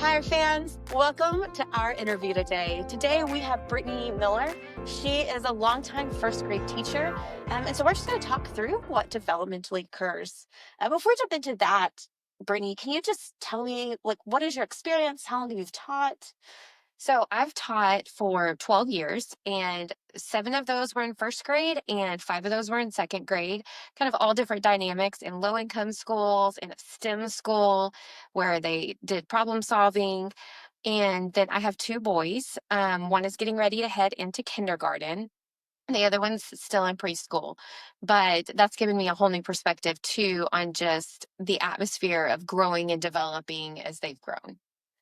EverHigher fans, welcome to our interview today. Today we have Brittany Miller. She is a longtime first grade teacher, and so we're just going to talk through what developmentally occurs. Before we jump into that, Brittany, can you just tell me, what is your experience? How long have you taught? So I've taught for 12 years, and 7 of those were in first grade, and 5 of those were in second grade. Kind of all different dynamics in low income schools, in a STEM school where they did problem solving. And then I have 2 boys. One is getting ready to head into kindergarten. And the other one's still in preschool, but that's given me a whole new perspective too on just the atmosphere of growing and developing as they've grown.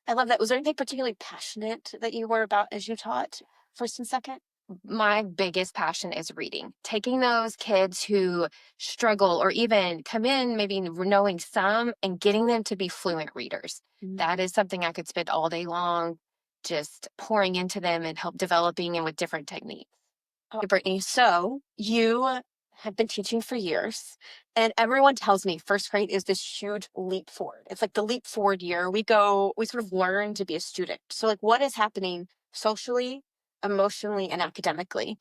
I love that. Was there anything particularly passionate that you were about as you taught first and second? My biggest passion is reading. Taking those kids who struggle or even come in maybe knowing some and getting them to be fluent readers. That is something I could spend all day long just pouring into them and help developing and with different techniques. Oh, Brittany, so you have been teaching for years, and everyone tells me first grade is this huge leap forward. It's like the leap forward year. We sort of learn to be a student. So, what is happening socially, emotionally, and academically?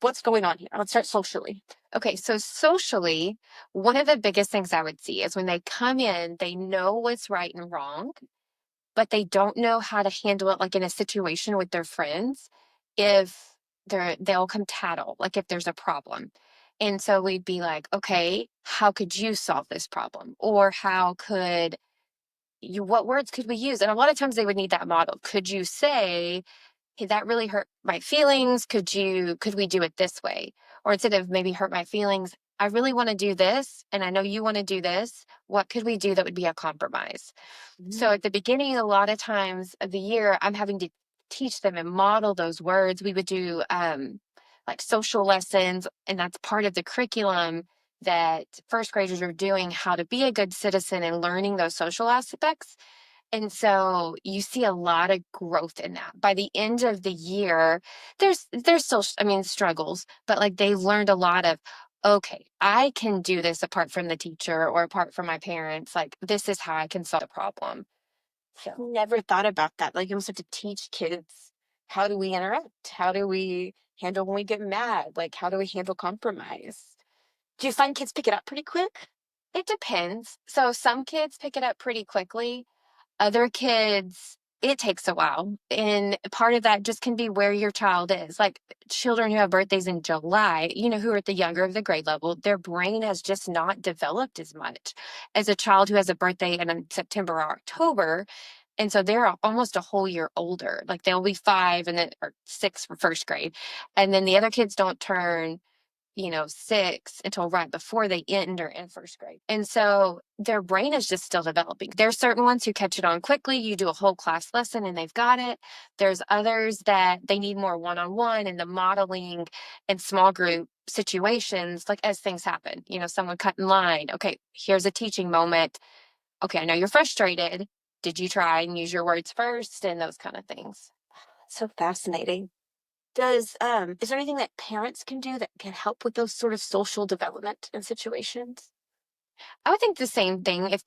What's going on here? Let's start socially. Okay, so socially, one of the biggest things I would see is when they come in, they know what's right and wrong, but they don't know how to handle it like in a situation with their friends if they'll come tattle, like if there's a problem. And so we'd be like, okay, how could you solve this problem? Or how could you, what words could we use? And a lot of times they would need that model. Could you say, hey, that really hurt my feelings? Could we do it this way? Or instead of maybe hurt my feelings, I really want to do this, and I know you want to do this. What could we do that would be a compromise? So at the beginning, a lot of times of the year, I'm having to teach them and model those words. We would do like social lessons, and that's part of the curriculum that first graders are doing, how to be a good citizen and learning those social aspects. And so you see a lot of growth in that. By the end of the year, there's still, I mean, struggles, but like they learned a lot of, okay, I can do this apart from the teacher or apart from my parents. Like this is how I can solve the problem. So Never thought about that. You almost have to teach kids, how do we interact? How do we handle when we get mad? How do we handle compromise? Do you find kids pick it up pretty quick? it depends. So some kids pick it up pretty quickly. Other kids, it takes a while. And part of that just can be where your child is. Like children who have birthdays in July, who are at the younger of the grade level, their brain has just not developed as much as a child who has a birthday in September or October. And so they're almost a whole year older. Like they'll be 5 and then or 6 for first grade. And then the other kids don't turn 6 until right before they enter in first grade. And so their brain is just still developing. There's certain ones who catch it on quickly. You do a whole class lesson and they've got it. There's others that they need more one-on-one and the modeling and small group situations, like as things happen, someone cut in line. Okay, here's a teaching moment. Okay, I know you're frustrated. Did you try and use your words first? And those kind of things. So fascinating. Is there anything that parents can do that can help with those sort of social development and situations? I would think the same thing if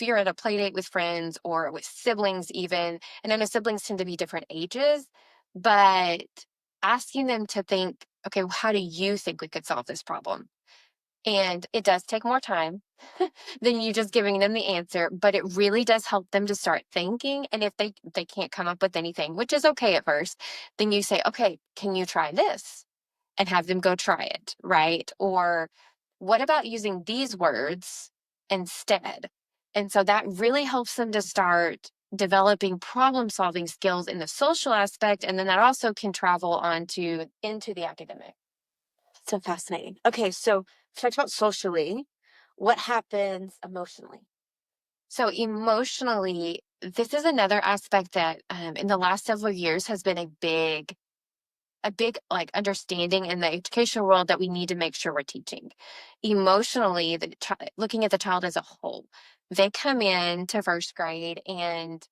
you're at a play date with friends or with siblings even, and I know siblings tend to be different ages, but asking them to think, okay, well, how do you think we could solve this problem? And it does take more time than you just giving them the answer, but it really does help them to start thinking. And if they can't come up with anything, which is okay at first, then you say, okay, can you try this? And have them go try it, right? Or what about using these words instead? And so that really helps them to start developing problem solving skills in the social aspect. And then that also can travel into the academic. So fascinating. Okay, so we talked about socially. What happens emotionally? So emotionally, this is another aspect that in the last several years has been a big like understanding in the education world that we need to make sure we're teaching emotionally looking at the child as a whole. They come in to first grade and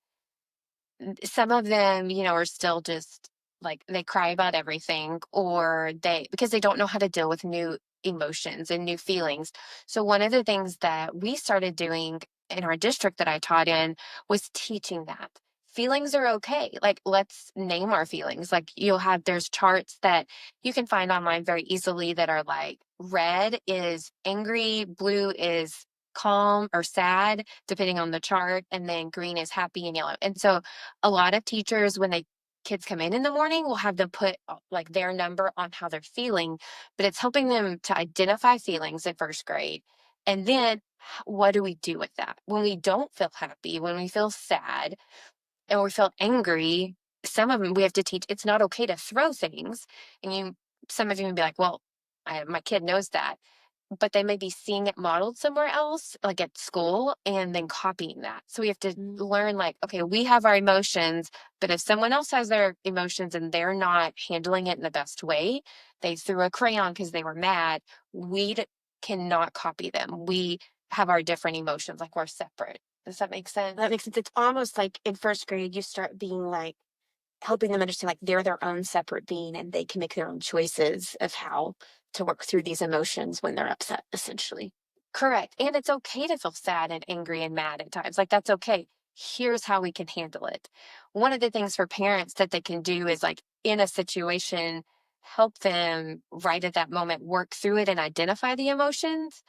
some of them are still just like they cry about everything or because they don't know how to deal with new emotions and new feelings. So one of the things that we started doing in our district that I taught in was teaching that feelings are okay. Like, let's name our feelings. Like, there's charts that you can find online very easily that are like red is angry, blue is calm or sad, depending on the chart, and then green is happy and yellow. And so a lot of teachers, when kids come in the morning, will have them put like their number on how they're feeling, but it's helping them to identify feelings in first grade. And then what do we do with that? When we don't feel happy, when we feel sad, and we feel angry, some of them we have to teach it's not okay to throw things. And some of you may be like, well, my kid knows that, but they may be seeing it modeled somewhere else, like at school, and then copying that. So we have to learn, like, okay, we have our emotions, but if someone else has their emotions and they're not handling it in the best way, they threw a crayon because they were mad, cannot copy them. We have our different emotions, like we're separate. Does that make sense? That makes sense. It's almost like in first grade, you start being like helping them understand like they're their own separate being and they can make their own choices of how to work through these emotions when they're upset, essentially. Correct. And it's okay to feel sad and angry and mad at times. Like, that's okay. Here's how we can handle it. One of the things for parents that they can do is, like, in a situation, help them right at that moment work through it and identify the emotions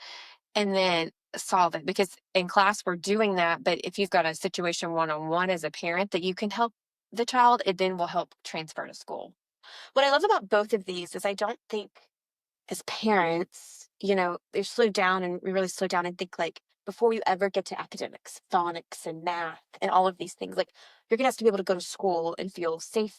and then solve it. Because in class, we're doing that. But if you've got a situation one on one as a parent that you can help the child, it then will help transfer to school. What I love about both of these is I don't think as parents, they slow down and we really slow down and think like before you ever get to academics, phonics and math and all of these things, like you're gonna have to be able to go to school and feel safe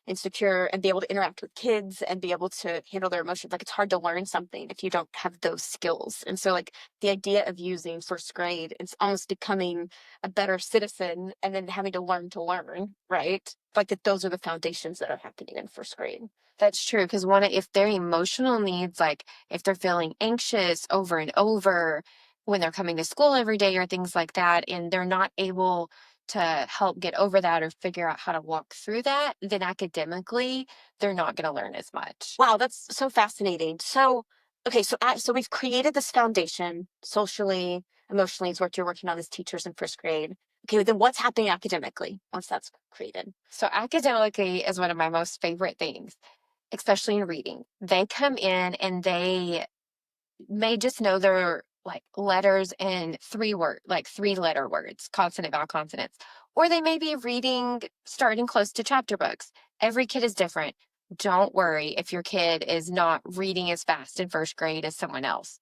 and secure and be able to interact with kids and be able to handle their emotions. Like it's hard to learn something if you don't have those skills. And so like the idea of using first grade, it's almost becoming a better citizen and then having to learn, right? Like that those are the foundations that are happening in first grade. That's true. Because if their emotional needs, like if they're feeling anxious over and over when they're coming to school every day or things like that, and they're not able to help get over that or figure out how to walk through that, then academically, they're not going to learn as much. Wow, that's so fascinating. So, okay, so we've created this foundation socially, emotionally is what you're working on as teachers in first grade. Okay, then what's happening academically once that's created? So, academically is one of my most favorite things, especially in reading. They come in and they may just know their like letters in like 3-letter words, consonant, vowel, consonants, or they may be reading starting close to chapter books. Every kid is different. Don't worry if your kid is not reading as fast in first grade as someone else,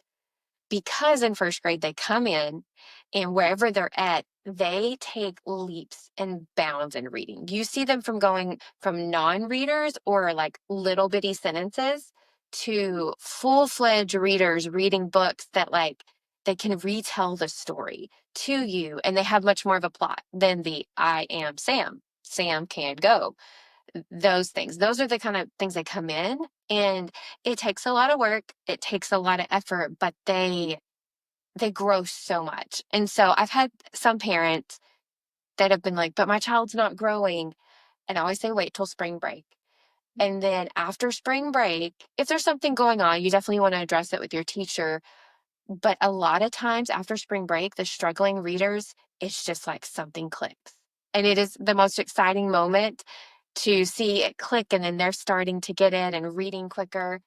because in first grade they come in and wherever they're at, they take leaps and bounds in reading. You see them from going from non-readers or like little bitty sentences to full-fledged readers reading books that like they can retell the story to you, and they have much more of a plot than the I am Sam. Sam can go. Those things. Those are the kind of things that come in, and it takes a lot of work. It takes a lot of effort, but they grow so much. And so I've had some parents that have been like, but my child's not growing. And I always say, wait till spring break. And then after spring break, if there's something going on, you definitely want to address it with your teacher. But a lot of times after spring break, the struggling readers, it's just like something clicks. And it is the most exciting moment to see it click. And then they're starting to get it and reading quicker.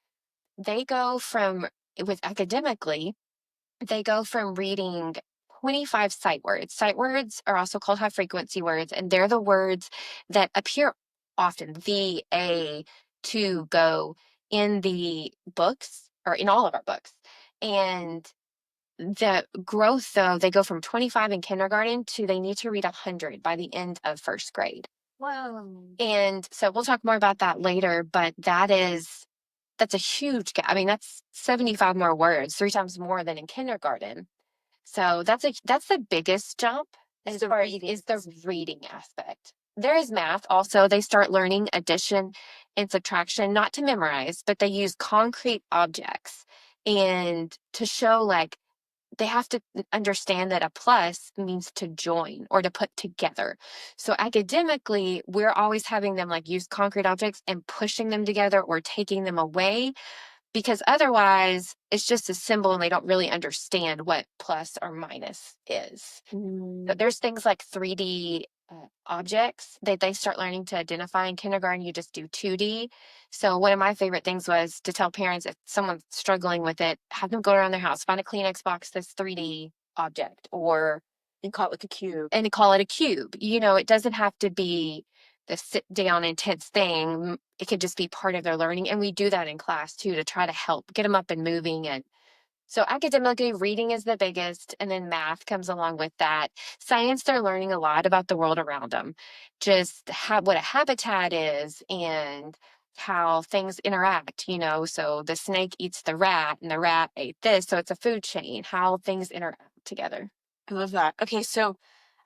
They go from, with academically, they go from reading 25 sight words. Sight words are also called high frequency words, and they're the words that appear often, the, a, to, go, in the books or in all of our books. And the growth, though, they go from 25 in kindergarten to they need to read 100 by the end of first grade. Wow. And so we'll talk more about that later, but that's a huge gap. I mean, that's 75 more words, 3 times more than in kindergarten. So that's the biggest jump as far as is the reading aspect. There is math also. They start learning addition and subtraction, not to memorize, but they use concrete objects and to show like they have to understand that a plus means to join or to put together. So academically, we're always having them like use concrete objects and pushing them together or taking them away. because otherwise it's just a symbol and they don't really understand what plus or minus is. So Mm. there's things like 3D objects that they start learning to identify in kindergarten. You just do 2D. So one of my favorite things was to tell parents if someone's struggling with it, have them go around their house, find a Kleenex box that's 3D object, or And call it like a cube. and call it a cube. You know, it doesn't have to be the sit down intense thing. It could just be part of their learning. And we do that in class too to try to help get them up and moving. And so academically, reading is the biggest, and then math comes along with that. Science, they're learning a lot about the world around them, just what a habitat is and how things interact, you know. So the snake eats the rat and the rat ate this. So it's a food chain, how things interact together. I love that. Okay, so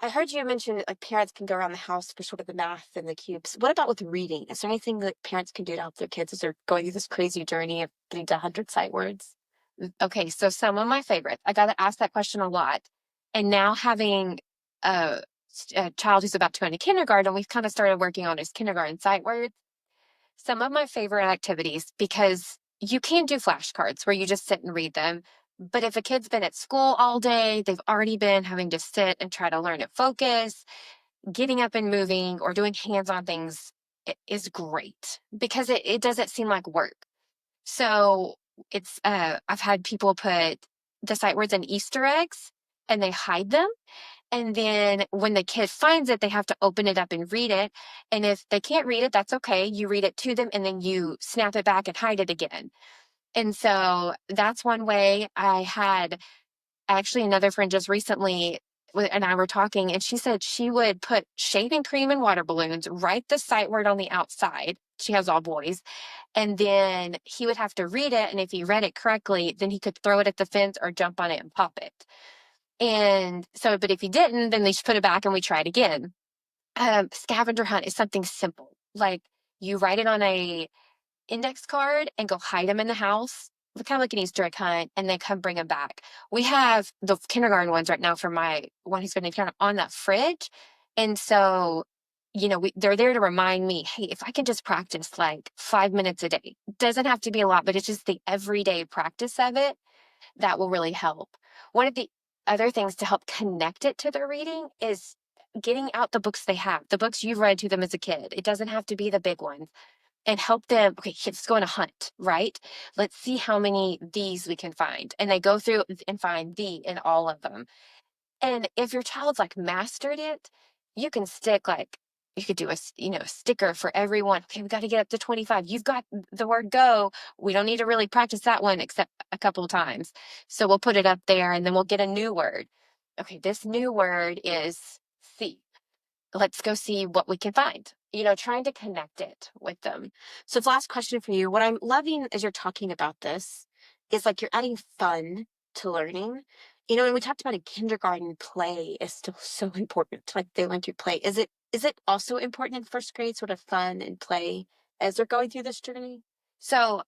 I heard you mention that, like, parents can go around the house for sort of the math and the cubes. What about with reading? Is there anything that parents can do to help their kids as they're going through this crazy journey of getting to 100 sight words? Okay, so some of my favorites, I got to ask that question a lot. And now having a, a child who's about to go into kindergarten, we've kind of started working on his kindergarten sight words. Some of my favorite activities, because you can do flashcards where you just sit and read them. But if a kid's been at school all day, they've already been having to sit and try to learn to focus, getting up and moving or doing hands on things is great because it doesn't seem like work. So I've had people put the sight words in Easter eggs and they hide them. And then when the kid finds it, they have to open it up and read it. And if they can't read it, that's okay. You read it to them and then you snap it back and hide it again. And so that's one way. I had actually another friend just recently and I were talking, and she said she would put shaving cream and water balloons, write the sight word on the outside. She has all boys. And then he would have to read it. And if he read it correctly, then he could throw it at the fence or jump on it and pop it. And so, but if he didn't, then they should put it back and we try it again. Scavenger hunt is something simple. Like you write it on a index card and go hide them in the house. Kind of like an Easter egg hunt, and then come bring them back. We have the kindergarten ones right now for my one who's going to kindergarten on that fridge. And so, you know, they're there to remind me, hey, if I can just practice like 5 minutes a day, doesn't have to be a lot, but it's just the everyday practice of it that will really help. One of the other things to help connect it to their reading is getting out the books they have, the books you've read to them as a kid. It doesn't have to be the big ones, and help them. Okay, let's go on a hunt, right? Let's see how many these we can find. And they go through and find the in all of them. And if your child's like mastered it, you can stick like, you could do a sticker for everyone. Okay, we got to get up to 25. You've got the word go. We don't need to really practice that one except a couple of times. So we'll put it up there and then we'll get a new word. Okay, this new word is see. Let's go see what we can find. You know, trying to connect it with them. So, the last question for you. What I'm loving as you're talking about this is like you're adding fun to learning. You know, and we talked about in kindergarten, play is still so important. Like they learn through play. Is it also important in first grade, sort of fun and play as they're going through this journey? So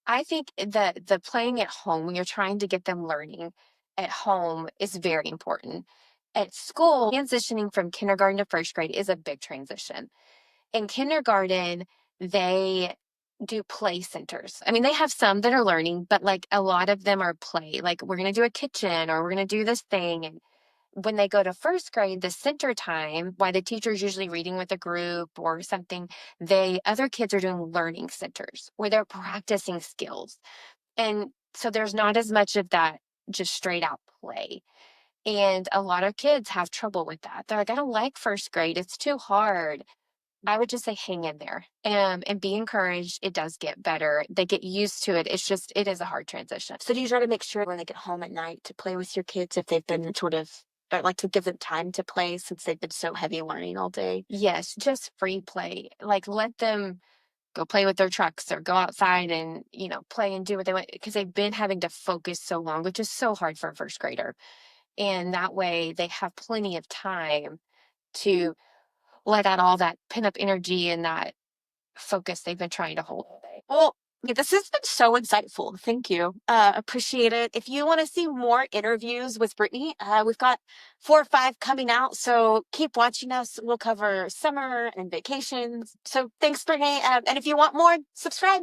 I think the playing at home when you're trying to get them learning at home is very important. At school, transitioning from kindergarten to first grade is a big transition. In kindergarten, they do play centers. I mean, they have some that are learning, but like a lot of them are play. Like we're going to do a kitchen or we're going to do this thing. And when they go to first grade, the center time, why the teacher's usually reading with a group or something, other kids are doing learning centers where they're practicing skills. And so there's not as much of that just straight out play. And a lot of kids have trouble with that. They're like, I don't like first grade. It's too hard. I would just say hang in there and be encouraged. It does get better. They get used to it. It is a hard transition. So, do you try to make sure when they get home at night to play with your kids if they've been sort of, or like to give them time to play since they've been so heavy learning all day? Yes, just free play. Like let them go play with their trucks or go outside and, play and do what they want because they've been having to focus so long, which is so hard for a first grader. And that way they have plenty of time to let out all that pent up energy and that focus they've been trying to hold all day. Well, yeah, this has been so insightful. Thank you. Appreciate it. If you want to see more interviews with Brittany, we've got 4 or 5 coming out. So keep watching us. We'll cover summer and vacations. So thanks, Brittany. And if you want more, subscribe.